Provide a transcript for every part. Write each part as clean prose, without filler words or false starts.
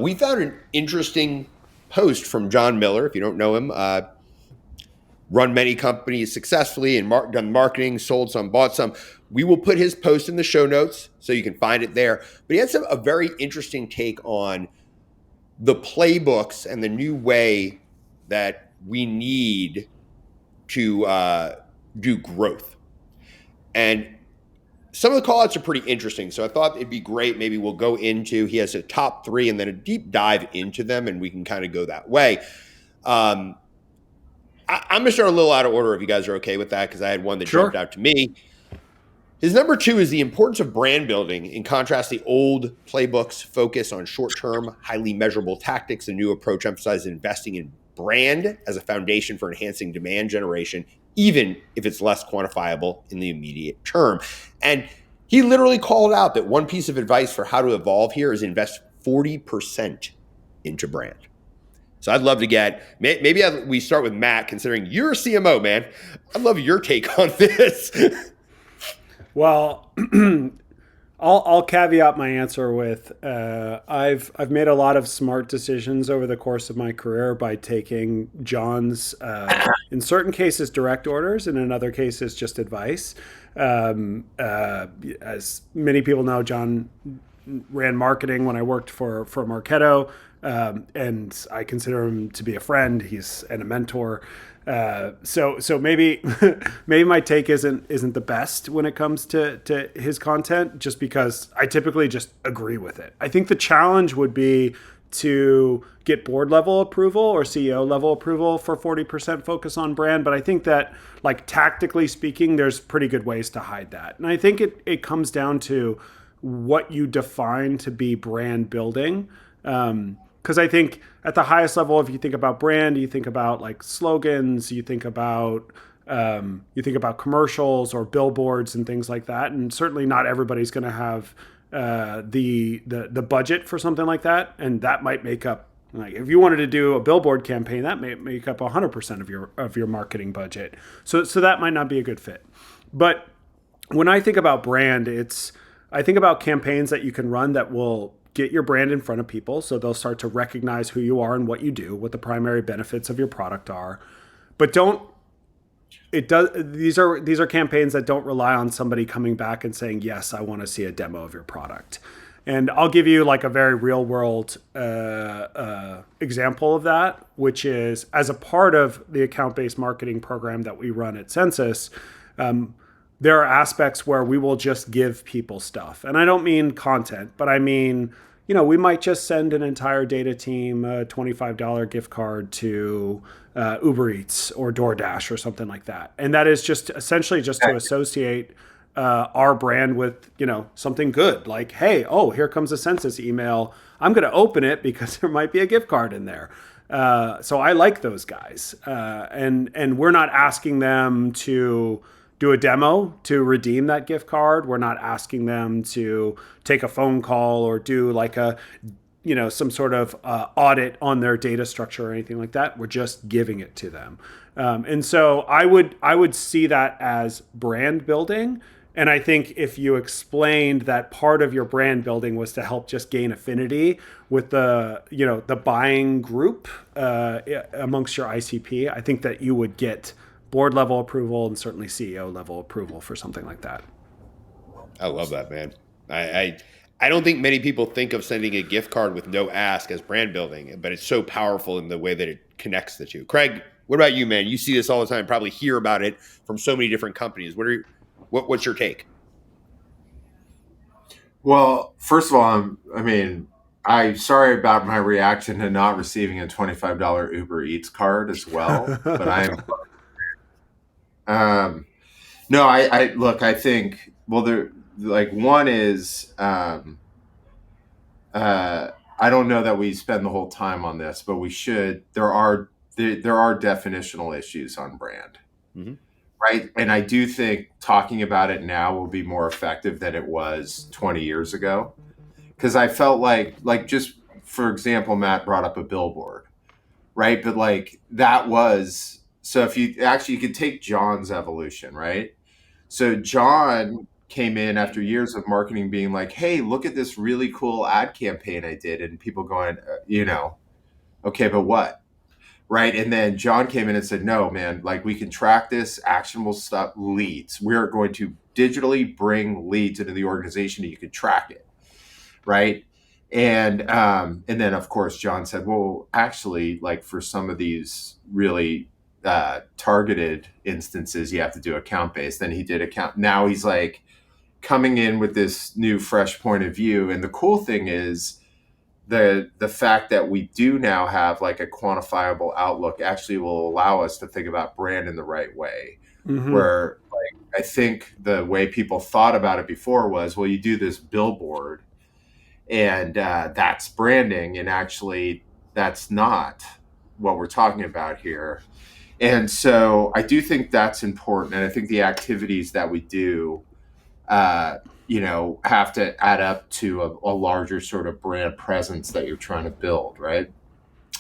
We found an interesting post from John Miller. If you don't know him, run many companies successfully and done marketing, sold some, bought some. We will put his post in the show notes so you can find it there. But he has a very interesting take on the playbooks and the new way that we need to do growth. And some of the call outs are pretty interesting. So I thought it'd be great. Maybe we'll go into, he has a top three and then a deep dive into them, and we can kind of go that way. I'm going to start a little out of order if you guys are okay with that, because I had one that jumped out to me. His number two is the importance of brand building. In contrast, the old playbooks focus on short-term, highly measurable tactics. A new approach emphasizes investing in brand as a foundation for enhancing demand generation, even if it's less quantifiable in the immediate term. And he literally called out that one piece of advice for how to evolve here is invest 40% into brand. So I'd love to get, maybe we start with Matt, considering you're a CMO, man. I'd love your take on this. Well, I'll caveat my answer with I've made a lot of smart decisions over the course of my career by taking John's, in certain cases, direct orders, and in other cases, just advice. As many people know, John ran marketing when I worked for Marketo, and I consider him to be a friend. He's and a mentor. So maybe maybe my take isn't the best when it comes to his content, just because I typically just agree with it. I think the challenge would be to get board level approval or CEO level approval for 40% focus on brand. But I think that, like, tactically speaking, there's pretty good ways to hide that. And I think it comes down to what you define to be brand building. Because I think at the highest level, if you think about brand, you think about like slogans, you think about commercials or billboards and things like that. And certainly not everybody's going to have the budget for something like that, and that might make up, like, if you wanted to do a billboard campaign, that may make up 100% of your marketing budget. So that might not be a good fit. But when I think about brand, I think about campaigns that you can run that will get your brand in front of people, so they'll start to recognize who you are and what you do, what the primary benefits of your product are. But these are campaigns that don't rely on somebody coming back and saying, yes, I want to see a demo of your product. And I'll give you like a very real world example of that, which is, as a part of the account-based marketing program that we run at Census, there are aspects where we will just give people stuff. And I don't mean content, but I mean, we might just send an entire data team a $25 gift card to Uber Eats or DoorDash or something like that. And that is just essentially just to associate our brand with, something good. Like, hey, here comes a Census email. I'm going to open it because there might be a gift card in there. So I like those guys. And we're not asking them to do a demo to redeem that gift card. We're not asking them to take a phone call or do like some sort of audit on their data structure or anything like that. We're just giving it to them. And so I would see that as brand building. And I think if you explained that part of your brand building was to help just gain affinity with the buying group amongst your ICP, I think that you would get board level approval and certainly CEO level approval for something like that. I love that, man. I don't think many people think of sending a gift card with no ask as brand building, but it's so powerful in the way that it connects the two. Craig, what about you, man? You see this all the time, probably hear about it from so many different companies. What's your take? Well, first of all, I'm sorry about my reaction to not receiving a $25 Uber Eats card as well, but no, I look, I think, well, one is, I don't know that we spend the whole time on this, but we should. There are definitional issues on brand, right? And I do think talking about it now will be more effective than it was 20 years ago, because I felt like just for example, Matt brought up a billboard, right? But like that was. So if you could take John's evolution, right? So John came in after years of marketing being like, hey, look at this really cool ad campaign I did. And people going, okay, but what? Right. And then John came in and said, no, man, like we can track this actionable stuff, leads. We're going to digitally bring leads into the organization and you can track it. Right. And then of course, John said, well, actually, like for some of these really targeted instances, you have to do account based. Then he did account. Now he's like coming in with this new fresh point of view. And the cool thing is, the fact that we do now have like a quantifiable outlook actually will allow us to think about brand in the right way. Where like I think the way people thought about it before was, well, you do this billboard and that's branding, and actually that's not what we're talking about here. And so I do think that's important, and I think the activities that we do have to add up to a larger sort of brand presence that you're trying to build, right?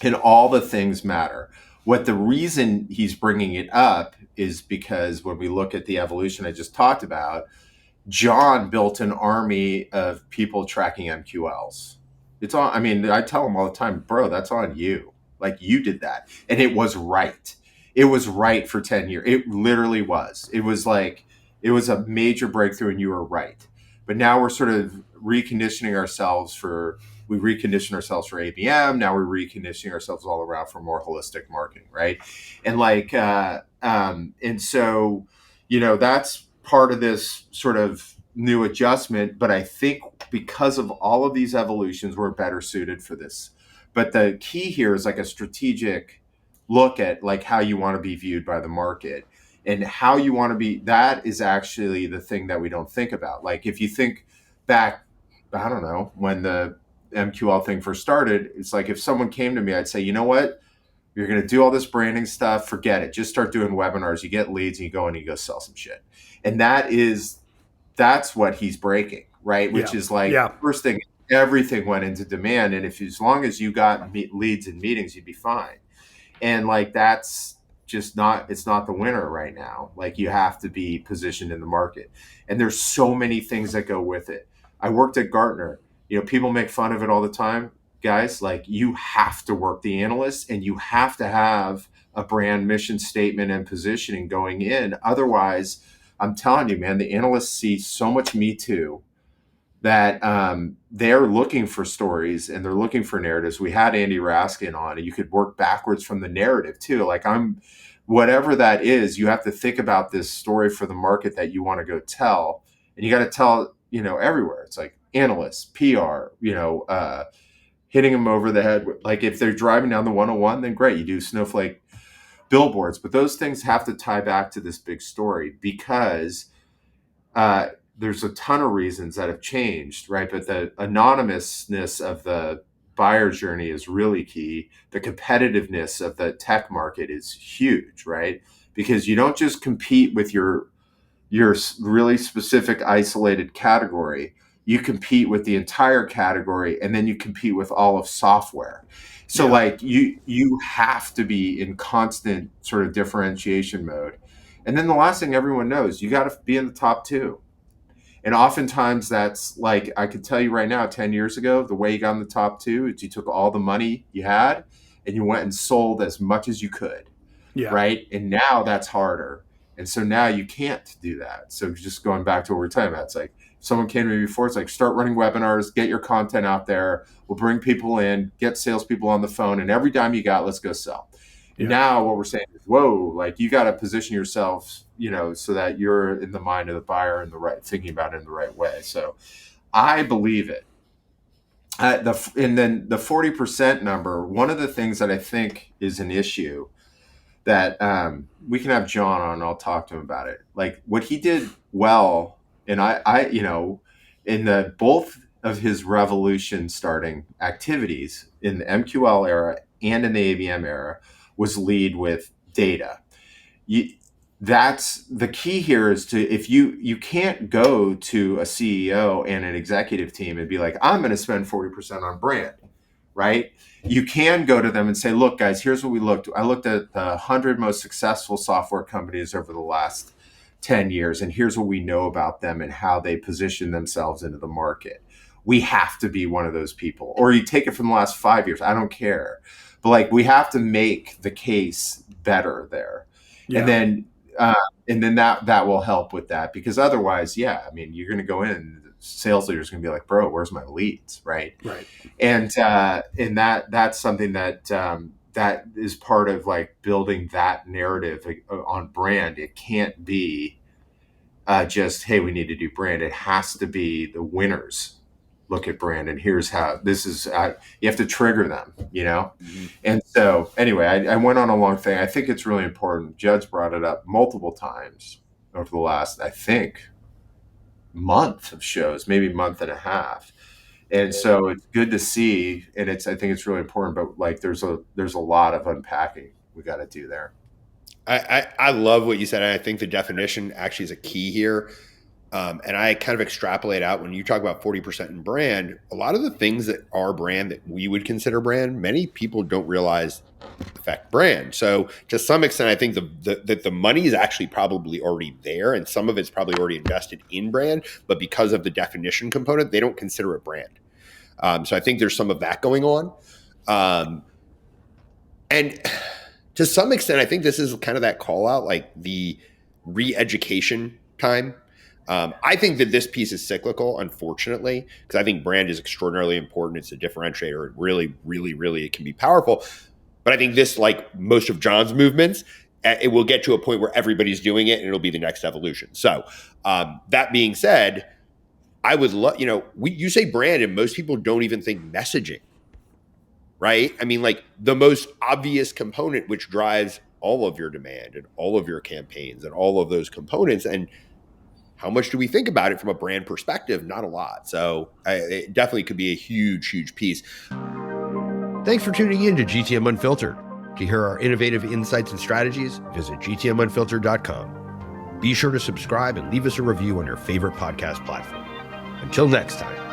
And all the things matter. What the reason he's bringing it up is because when we look at the evolution I just talked about, John built an army of people tracking MQLs. It's on, I mean, I tell him all the time, bro, that's on you. Like you did that. And it was right. It was right for 10 years. It literally was. It was like, it was a major breakthrough and you were right. But now we're sort of reconditioning ourselves we recondition ourselves for ABM. Now we're reconditioning ourselves all around for more holistic marketing, right? And like, and so, that's part of this sort of new adjustment. But I think because of all of these evolutions, we're better suited for this. But the key here is like a strategic look at like how you want to be viewed by the market. And how you want to be, that is actually the thing that we don't think about. Like if you think back, I don't know, when the MQL thing first started, it's like if someone came to me, I'd say, you know what? You're going to do all this branding stuff, forget it. Just start doing webinars. You get leads and you go and you go sell some shit. And that's what he's breaking, right? Which is like, first thing, everything went into demand. And as long as you got leads and meetings, you'd be fine. And like, that's just it's not the winner right now. Like you have to be positioned in the market. And there's so many things that go with it. I worked at Gartner. People make fun of it all the time. Guys, like you have to work the analysts and you have to have a brand mission statement and positioning going in. Otherwise, I'm telling you, man, the analysts see so much Me Too that they're looking for stories and they're looking for narratives. We had Andy Raskin on, and you could work backwards from the narrative too. Like whatever that is, you have to think about this story for the market that you want to go tell. And you got to tell, everywhere. It's like analysts, PR, hitting them over the head. Like if they're driving down the 101, then great. You do snowflake billboards, but those things have to tie back to this big story because there's a ton of reasons that have changed, right? But the anonymousness of the buyer journey is really key. The competitiveness of the tech market is huge, right? Because you don't just compete with your really specific isolated category. You compete with the entire category, and then you compete with all of software. So like you have to be in constant sort of differentiation mode. And then the last thing everyone knows, you got to be in the top 2. And oftentimes that's like, I can tell you right now, 10 years ago, the way you got in the top 2 is you took all the money you had and you went and sold as much as you could. Right. And now that's harder. And so now you can't do that. So just going back to what we're talking about, it's like someone came to me before, it's like start running webinars, get your content out there. We'll bring people in, get salespeople on the phone, and every dime you got, let's go sell. Now what we're saying is, whoa, like you got to position yourself, so that you're in the mind of the buyer and thinking about it in the right way. So I believe it. And then the 40% number, one of the things that I think is an issue that we can have John on and I'll talk to him about it. Like what he did well, and I in the both of his revolution starting activities in the MQL era and in the ABM era was lead with data. That's the key here is if you can't go to a CEO and an executive team and be like, I'm going to spend 40% on brand, right? You can go to them and say, look, guys, here's what I looked at the 100 most successful software companies over the last 10 years, and here's what we know about them and how they position themselves into the market. We have to be one of those people. Or you take it from the last 5 years, I don't care. But like, we have to make the case better there. Yeah. And then that will help with that, because otherwise, yeah, I mean, you're going to go in, the sales leader's going to be like, bro, where's my leads? Right. And that's something that is part of like building that narrative on brand. It can't be just, hey, we need to do brand. It has to be the winners look at brand, and here's how this is. You have to trigger them, Mm-hmm. And so anyway, I went on a long thing. I think it's really important. Judd's brought it up multiple times over the last, I think, month of shows, maybe month and a half. And so it's good to see, and I think it's really important, but like there's a lot of unpacking we got to do there. I love what you said. And I think the definition actually is a key here. And I kind of extrapolate out when you talk about 40% in brand, a lot of the things that are brand that we would consider brand, many people don't realize affect brand. So to some extent, I think that the money is actually probably already there, and some of it's probably already invested in brand, but because of the definition component, they don't consider it brand. So I think there's some of that going on. And to some extent, I think this is kind of that call out, like the re-education time. I think that this piece is cyclical, unfortunately, because I think brand is extraordinarily important. It's a differentiator. It really, really, really, it can be powerful. But I think this, like most of John's movements, it will get to a point where everybody's doing it and it'll be the next evolution. So that being said, I would love, you say brand and most people don't even think messaging, right? I mean, like the most obvious component, which drives all of your demand and all of your campaigns and all of those components. And how much do we think about it from a brand perspective? Not a lot. So it definitely could be a huge, huge piece. Thanks for tuning in to GTM Unfiltered. To hear our innovative insights and strategies, visit gtmunfiltered.com. Be sure to subscribe and leave us a review on your favorite podcast platform. Until next time.